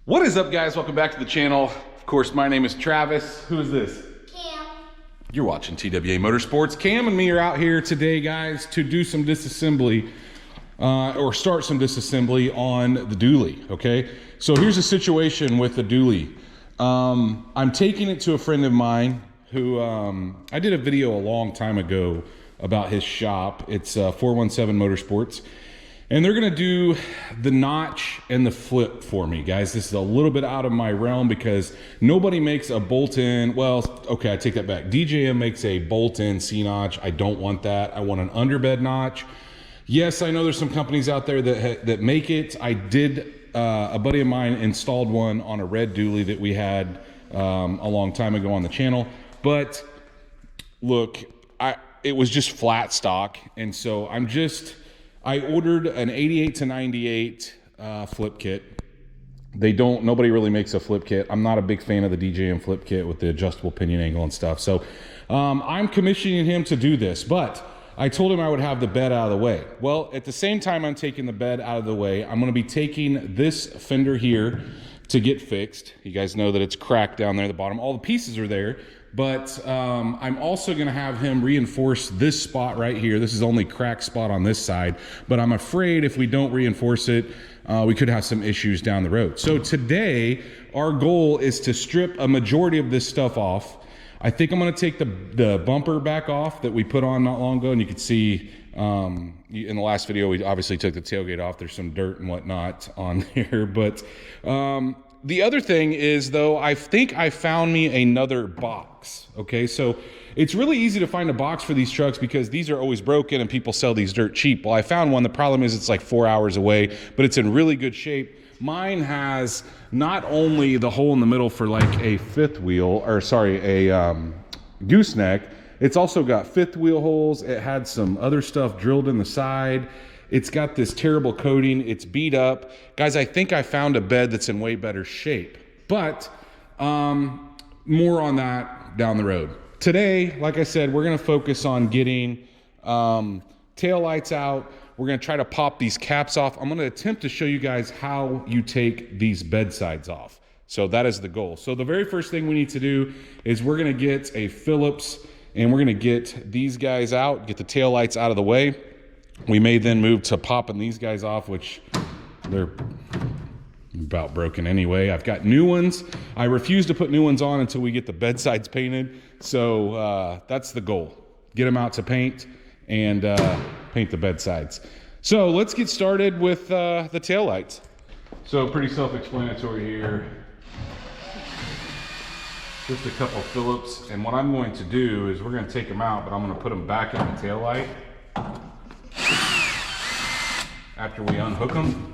What is up, guys? Welcome back to the channel. Of course, my name is Travis. Who is this? Cam. You're watching TWA Motorsports. Cam and me are out here today, guys, to do some disassembly, or start some disassembly on the dually, okay? So here's the situation with the dually. I'm taking it to a friend of mine who, I did a video a long time ago about his shop. It's 417 Motorsports. And they're gonna do the notch and the flip for me, guys. This is a little bit out of my realm because nobody makes a bolt-in, well, okay, I take that back. DJM makes a bolt-in C-notch. I don't want that. I want an underbed notch. Yes, I know there's some companies out there that make it. I did, a buddy of mine installed one on a red dually that we had a long time ago on the channel. But look, it was just flat stock. And so I ordered an 88 to 98 flip kit. Nobody really makes a flip kit. I'm not a big fan of the DJM flip kit with the adjustable pinion angle and stuff. So I'm commissioning him to do this, but I told him I would have the bed out of the way. Well, at the same time I'm taking the bed out of the way, I'm gonna be taking this fender here to get fixed. You guys know that it's cracked down there at the bottom. All the pieces are there. But I'm also gonna have him reinforce this spot right here. This is only cracked spot on this side, but I'm afraid if we don't reinforce it, we could have some issues down the road. So today, our goal is to strip a majority of this stuff off. I think I'm gonna take the bumper back off that we put on not long ago, and you could see in the last video, we obviously took the tailgate off. There's some dirt and whatnot on here, but the other thing is, though, I think I found me another box, okay? So it's really easy to find a box for these trucks because these are always broken and people sell these dirt cheap. Well, I found one. The problem is it's like 4 hours away, but it's in really good shape. Mine has not only the hole in the middle for like a fifth wheel, or sorry, a gooseneck, it's also got fifth wheel holes. It had some other stuff drilled in the side. It's got this terrible coating. It's beat up. Guys, I think I found a bed that's in way better shape, but more on that down the road. Today, like I said, we're gonna focus on getting taillights out. We're gonna try to pop these caps off. I'm gonna attempt to show you guys how you take these bedsides off. So that is the goal. So the very first thing we need to do is we're gonna get a Phillips and we're gonna get these guys out, get the taillights out of the way. We may then move to popping these guys off, which they're about broken anyway. I've got new ones. I refuse to put new ones on until we get the bedsides painted. So that's the goal. Get them out to paint and paint the bedsides. So let's get started with the taillights. So pretty self-explanatory here. Just a couple Phillips. And what I'm going to do is we're going to take them out, but I'm going to put them back in the taillight after we unhook them.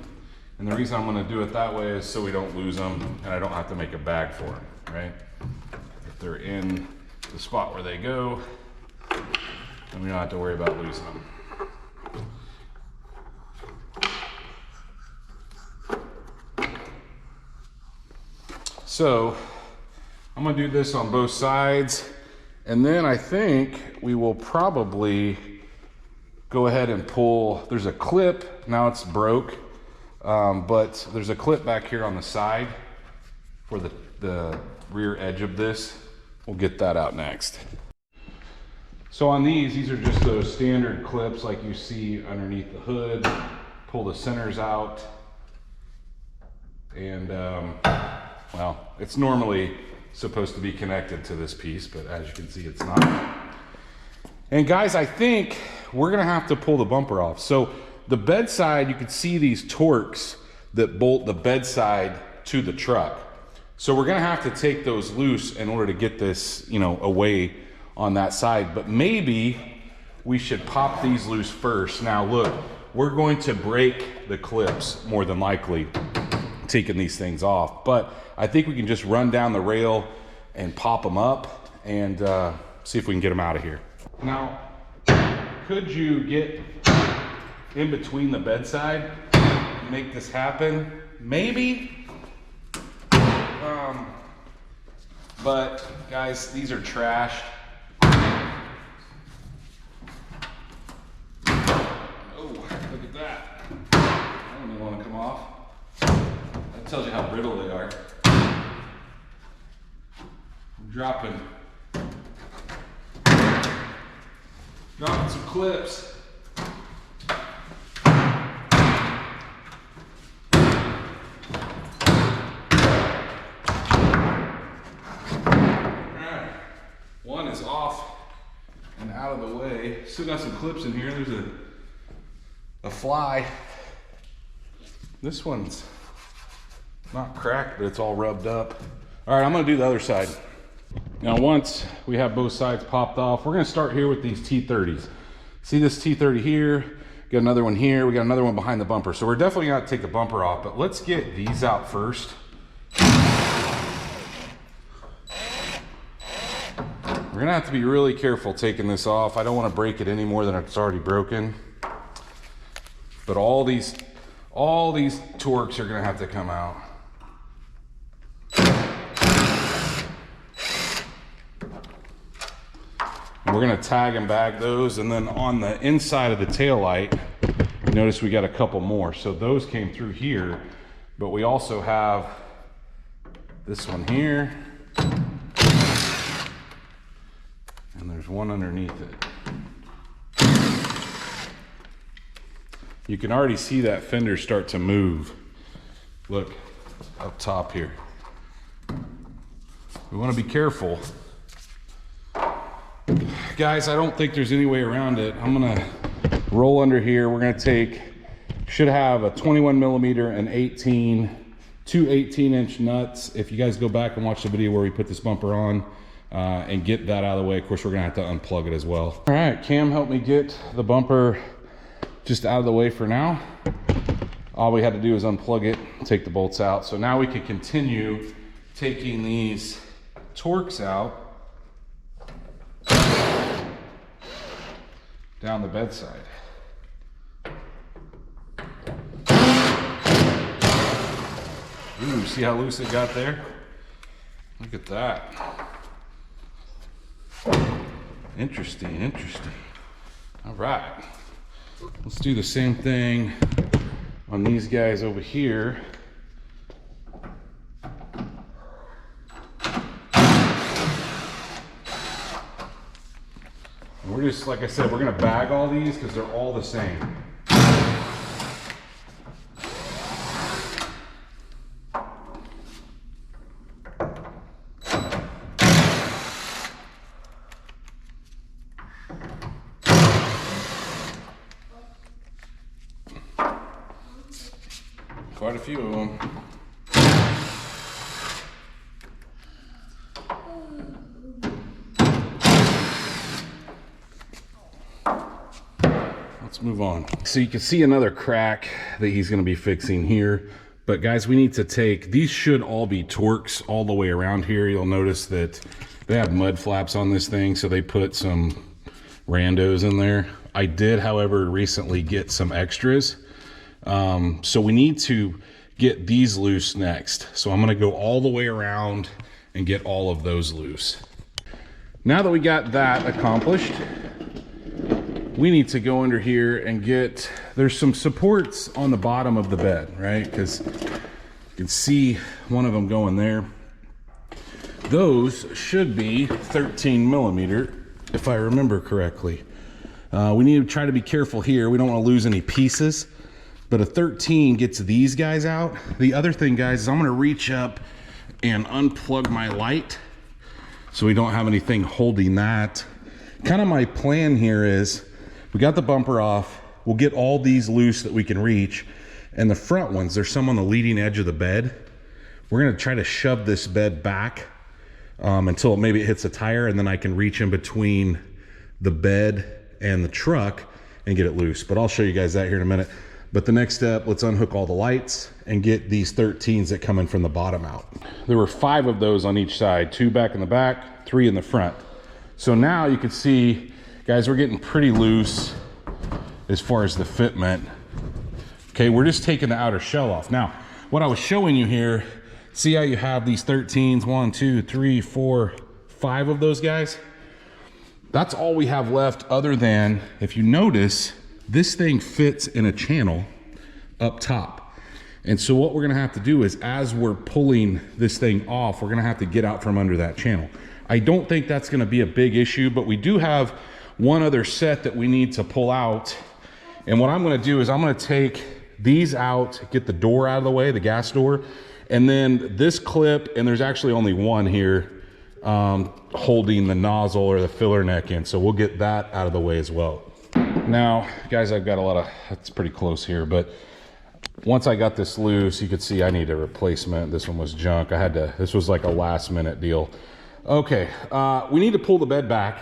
And the reason I'm gonna do it that way is so we don't lose them and I don't have to make a bag for them, right? If they're in the spot where they go, then we don't have to worry about losing them. So I'm gonna do this on both sides, and then I think we will probably go ahead and pull. There's a clip, now it's broke, but there's a clip back here on the side for the rear edge of this. We'll get that out next. So on these are just those standard clips like you see underneath the hood. Pull the centers out, and well, it's normally supposed to be connected to this piece, but as you can see, it's not. And guys, I think we're gonna have to pull the bumper off. So the bedside, you can see these Torx that bolt the bedside to the truck. So we're gonna have to take those loose in order to get this, away on that side. But maybe we should pop these loose first. Now look, we're going to break the clips more than likely taking these things off. But I think we can just run down the rail and pop them up and see if we can get them out of here. Now, could you get in between the bedside and make this happen? Maybe. But guys, these are trashed. Oh, look at that. I don't even want to come off. That tells you how brittle they are. I'm dropping some clips. Alright, one is off and out of the way. Still got some clips in here. There's a fly. This one's not cracked, but it's all rubbed up. All right, I'm gonna do the other side. Now, once we have both sides popped off, we're gonna start here with these T30s. See this T30 here, got another one here, we got another one behind the bumper. So we're definitely gonna take the bumper off, but let's get these out first. We're gonna have to be really careful taking this off. I don't wanna break it any more than it's already broken. But all these torques are gonna have to come out. We're gonna tag and bag those, and then on the inside of the taillight, notice we got a couple more. So those came through here, but we also have this one here, and there's one underneath it. You can already see that fender start to move. Look, up top here. We wanna be careful. Guys, I don't think there's any way around it. I'm gonna roll under here. We're gonna take, should have a 21 millimeter and two 18-inch nuts. If you guys go back and watch the video where we put this bumper on and get that out of the way, of course, we're gonna have to unplug it as well. All right, Cam helped me get the bumper just out of the way for now. All we had to do is unplug it, take the bolts out. So now we can continue taking these torques out down the bedside. Ooh, see how loose it got there? Look at that. Interesting, interesting. All right, let's do the same thing on these guys over here. We're just, like I said, we're gonna bag all these because they're all the same. Quite a few of them. Let's move on. So you can see another crack that he's going to be fixing here. But guys, we need to take, these should all be Torx all the way around here. You'll notice that they have mud flaps on this thing, so they put some randos in there. I did, however, recently get some extras. So we need to get these loose next. So I'm going to go all the way around and get all of those loose. Now that we got that accomplished, we need to go under here and get, there's some supports on the bottom of the bed, right? Because you can see one of them going there. Those should be 13 millimeter, if I remember correctly. We need to try to be careful here. We don't want to lose any pieces, but a 13 gets these guys out. The other thing, guys, is I'm going to reach up and unplug my light so we don't have anything holding that. Kind of my plan here is, we got the bumper off, we'll get all these loose that we can reach, and the front ones, there's some on the leading edge of the bed. We're gonna try to shove this bed back until maybe it hits a tire, and then I can reach in between the bed and the truck and get it loose. But I'll show you guys that here in a minute. But the next step, let's unhook all the lights and get these 13s that come in from the bottom out. There were 5 of those on each side, 2 back in the back, 3 in the front. So now you can see, guys, we're getting pretty loose as far as the fitment. Okay, we're just taking the outer shell off. Now, what I was showing you here, see how you have these 13s, 1, 2, 3, 4, 5 of those guys? That's all we have left, other than, if you notice, this thing fits in a channel up top. And so what we're gonna have to do is, as we're pulling this thing off, we're gonna have to get out from under that channel. I don't think that's gonna be a big issue, but we do have one other set that we need to pull out. And what I'm gonna do is I'm gonna take these out, get the door out of the way, the gas door, and then this clip, and there's actually only one here, holding the nozzle or the filler neck in. So we'll get that out of the way as well. Now, guys, I've got a lot of, it's pretty close here, but once I got this loose, you could see I need a replacement. This one was junk. I had to, this was like a last minute deal. Okay, we need to pull the bed back.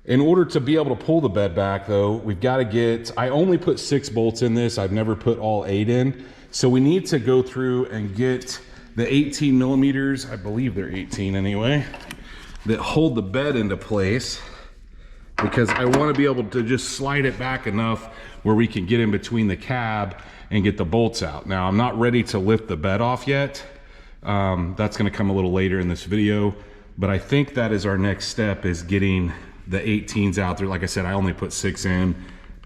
In order to be able to pull the bed back though, we've got to get, I only put 6 bolts in this. I've never put all 8 in. So we need to go through and get the 18 millimeters, I believe they're 18 anyway, that hold the bed into place, because I want to be able to just slide it back enough where we can get in between the cab and get the bolts out. Now, I'm not ready to lift the bed off yet. That's going to come a little later in this video, but I think that is our next step, is getting the 18s out there. Like I said, I only put 6 in.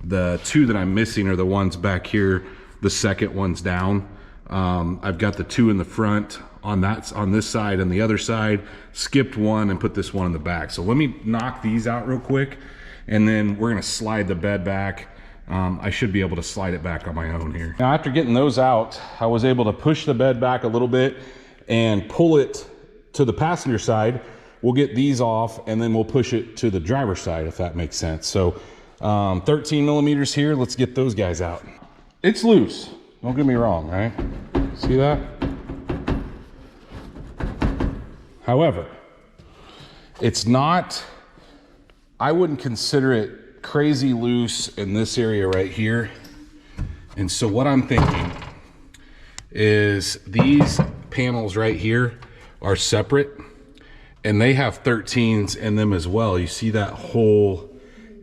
The 2 that I'm missing are the ones back here. The second one's down. I've got the 2 in the front on this side, and the other side skipped one and put this one in the back. So let me knock these out real quick, and then we're gonna slide the bed back. I should be able to slide it back on my own here. Now, after getting those out, I was able to push the bed back a little bit and pull it to the passenger side. We'll get these off, and then we'll push it to the driver's side, if that makes sense. So 13 millimeters here, let's get those guys out. It's loose, don't get me wrong, right? See that? However, it's not, I wouldn't consider it crazy loose in this area right here. And so what I'm thinking is these panels right here are separate, and they have 13s in them as well. You see that whole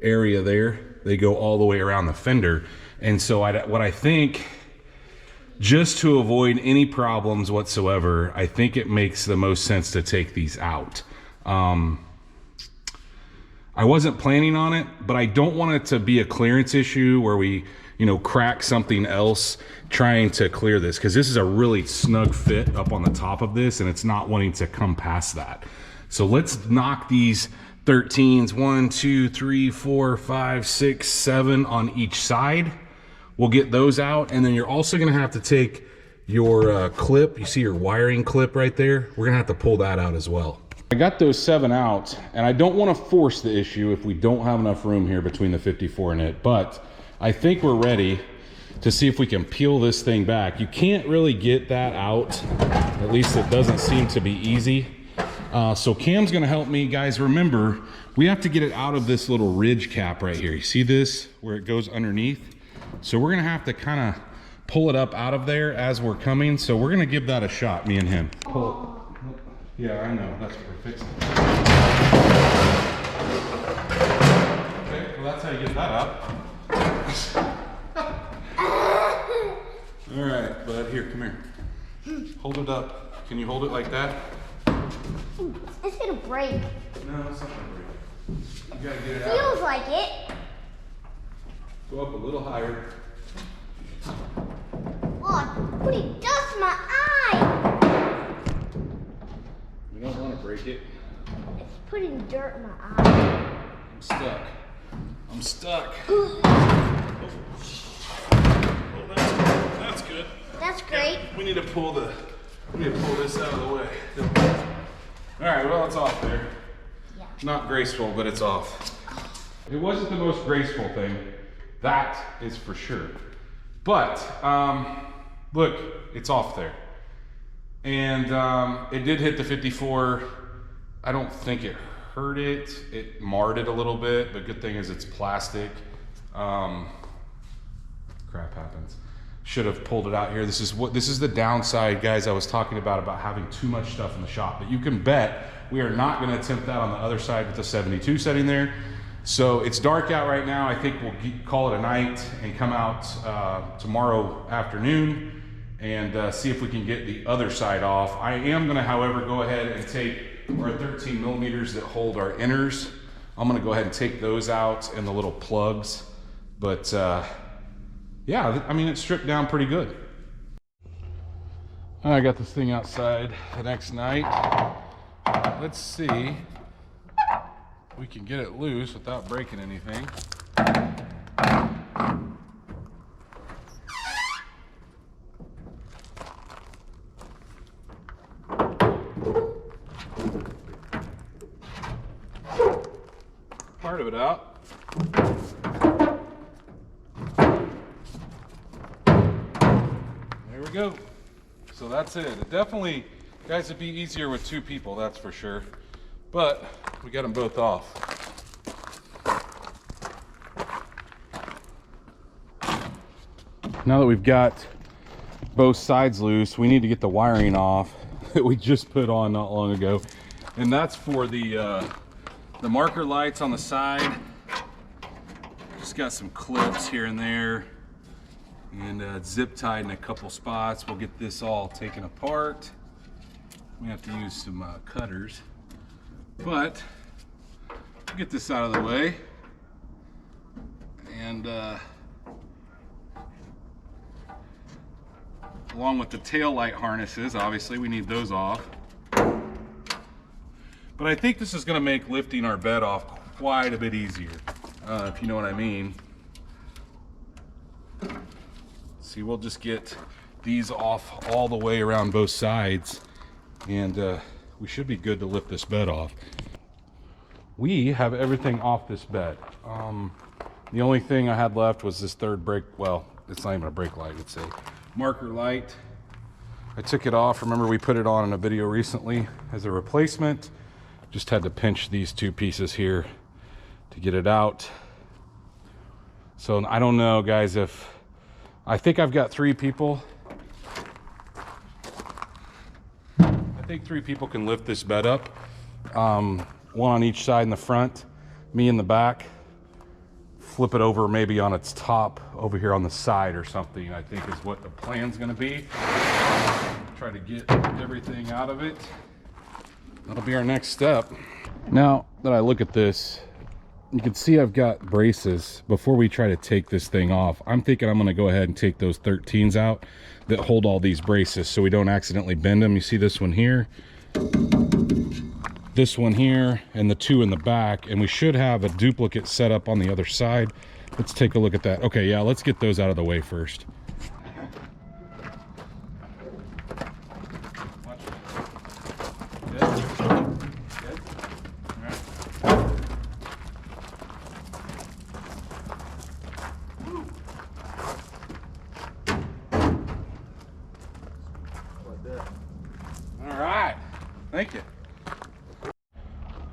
area there? They go all the way around the fender. And so what I think, just to avoid any problems whatsoever, I think it makes the most sense to take these out. I wasn't planning on it, but I don't want it to be a clearance issue where we, you know, crack something else trying to clear this, because this is a really snug fit up on the top of this, and it's not wanting to come past that. So let's knock these 13s, 1, 2, 3, 4, 5, 6, 7 on each side. We'll get those out, and then you're also gonna have to take your clip. You see your wiring clip right there? We're gonna have to pull that out as well. I got those 7 out, and I don't wanna force the issue if we don't have enough room here between the 54 and it, but I think we're ready to see if we can peel this thing back. You can't really get that out, at least it doesn't seem to be easy. So Cam's gonna help me. Guys, remember, we have to get it out of this little ridge cap right here. You see this, where it goes underneath? So we're gonna have to kind of pull it up out of there as we're coming. So we're gonna give that a shot, me and him. Pull it. Yeah, I know, that's what we're fixing. Okay, well that's how you get that up. All right, bud, here, come here. Hold it up. Can you hold it like that? It's gonna break. No, it's not gonna break. You gotta get it Feels out. Feels like it. Go up a little higher. Oh, putting dust in my eye. We don't want to break it. It's putting dirt in my eye. I'm stuck. I'm stuck. Ooh. Oh, that's good. That's great. Yeah, we need to pull this out of the way. All right, well, it's off there. Yeah. Not graceful, but it's off. It wasn't the most graceful thing. That is for sure. But look, it's off there. And it did hit the 54. I don't think it hurt it. It marred it a little bit, but good thing is it's plastic. Crap happens. Should have pulled it out here. This is the downside, guys, I was talking about having too much stuff in the shop. But you can bet we are not going to attempt that on the other side with the 72 setting there. So it's dark out right now. I think we'll call it a night and come out tomorrow afternoon and see if we can get the other side off. I am going to, however, go ahead and take our 13 millimeters that hold our inners. I'm going to go ahead and take those out and the little plugs. But yeah, I mean, it's stripped down pretty good. I got this thing outside the next night. Let's see if we can get it loose without breaking anything. Part of it out. There we go. So that's it. It definitely, guys, it'd be easier with 2 people, that's for sure. But we got them both off. Now that we've got both sides loose, we need to get the wiring off that we just put on not long ago. And that's for the marker lights on the side. Just got some clips here and there. And zip tied in a couple spots. We'll get this all taken apart. We have to use some cutters, but we'll get this out of the way. And along with the tail light harnesses, obviously we need those off. But I think this is going to make lifting our bed off quite a bit easier, if you know what I mean. See, we'll just get these off all the way around both sides, and we should be good to lift this bed off. We have everything off this bed. The only thing I had left was this third brake, well, it's not even a brake light, it's a marker light. I took it off. Remember, we put it on in a video recently as a replacement. Just had to pinch these 2 pieces here to get it out. So I don't know, guys, if I think I've got 3 people. I think 3 people can lift this bed up. 1 on each side in the front, me in the back. Flip it over maybe on its top over here on the side or something, I think is what the plan's gonna be. Try to get everything out of it. That'll be our next step. Now that I look at this, you can see I've got braces. Before we try to take this thing off, I'm thinking I'm gonna go ahead and take those 13s out that hold all these braces so we don't accidentally bend them. You see this one here, this one here, and the 2 in the back, and we should have a duplicate set up on the other side. Let's take a look at that. Okay, yeah, let's get those out of the way first. All right, thank you.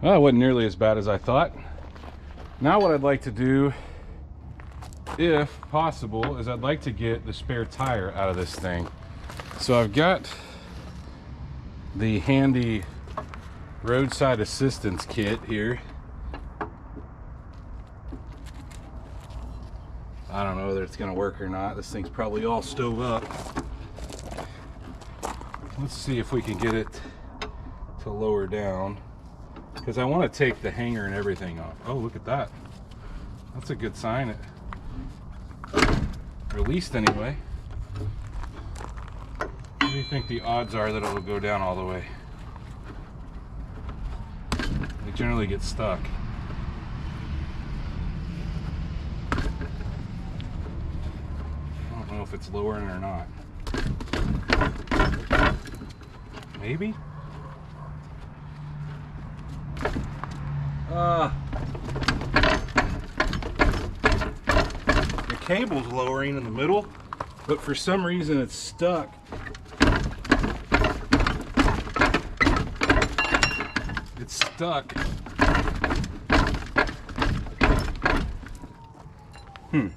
Well, it wasn't nearly as bad as I thought. Now what I'd like to do, if possible, is I'd like to get the spare tire out of this thing. So I've got the handy roadside assistance kit here. I don't know whether it's gonna work or not. This thing's probably all stove up. Let's see if we can get it to lower down, because I want to take the hanger and everything off. Oh, look at that. That's a good sign. It released anyway. What do you think the odds are that it will go down all the way? They generally get stuck. I don't know if it's lowering or not. Maybe? The cable's lowering in the middle, but for some reason it's stuck. It's stuck. I don't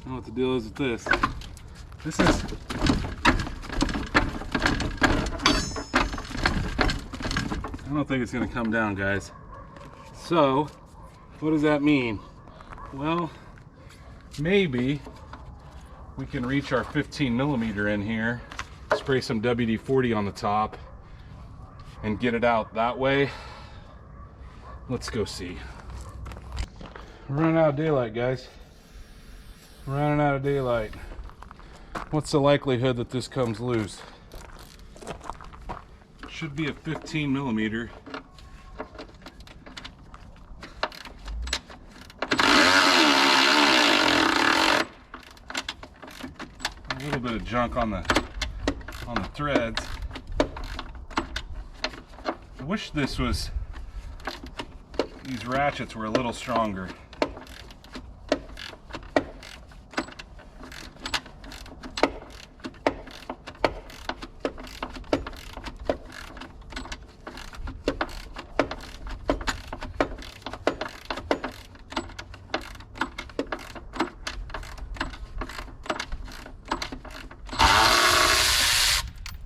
know what the deal is with this. This is... I don't think it's going to come down, guys. So, what does that mean? Well, maybe we can reach our 15mm in here, spray some WD-40 on the top, and get it out that way. Let's go see. We're running out of daylight, guys. We're running out of daylight. What's the likelihood that this comes loose? Should be a 15 millimeter. A little bit of junk on the threads. I wish these ratchets were a little stronger.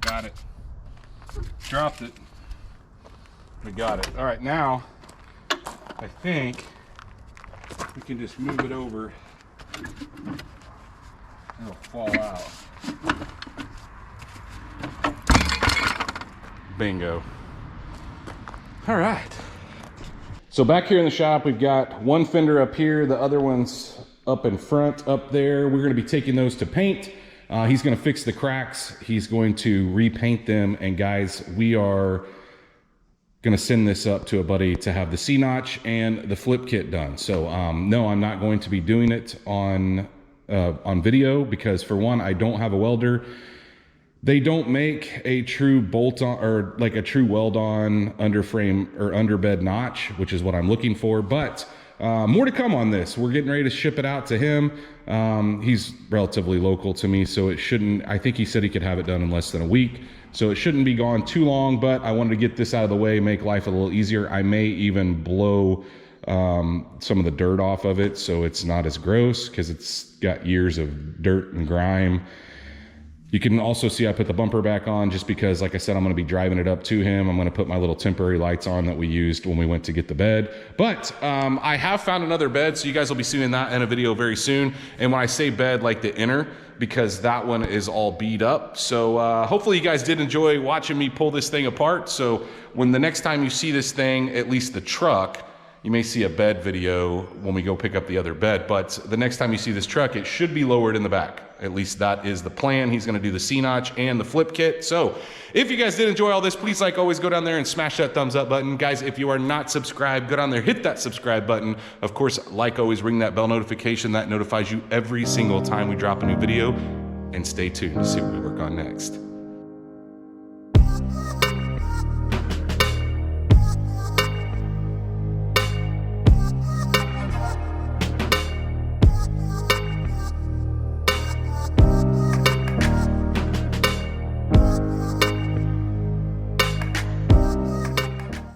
Got it. Dropped it. We got it. All right, now I think we can just move it over. It'll fall out. Bingo. All right. So back here in the shop, we've got one fender up here. The other one's up in front up there. We're going to be taking those to paint. He's going to fix the cracks. He's going to repaint them. And guys, we are going to send this up to a buddy to have the C-notch and the flip kit done. So no, I'm not going to be doing it on video because, for one, I don't have a welder. They don't make a true bolt-on or like a true weld-on underframe or underbed notch, which is what I'm looking for. But more to come on this. We're getting ready to ship it out to him. He's relatively local to me, so it shouldn't, I think he said he could have it done in less than a week. So it shouldn't be gone too long, but I wanted to get this out of the way, make life a little easier. I may even blow some of the dirt off of it so it's not as gross, because it's got years of dirt and grime. You can also see I put the bumper back on just because, like I said, I'm going to be driving it up to him. I'm going to put my little temporary lights on that we used when we went to get the bed. But I have found another bed, so you guys will be seeing that in a video very soon. And when I say bed, like the inner, because that one is all beat up. So hopefully you guys did enjoy watching me pull this thing apart. So when the next time you see this thing, at least the truck, you may see a bed video when we go pick up the other bed, but the next time you see this truck, it should be lowered in the back. At least that is the plan. He's gonna do the C-notch and the flip kit. So if you guys did enjoy all this, please, like always, go down there and smash that thumbs up button. Guys, if you are not subscribed, go down there, hit that subscribe button. Of course, like always, ring that bell notification. That notifies you every single time we drop a new video. And stay tuned to see what we work on next.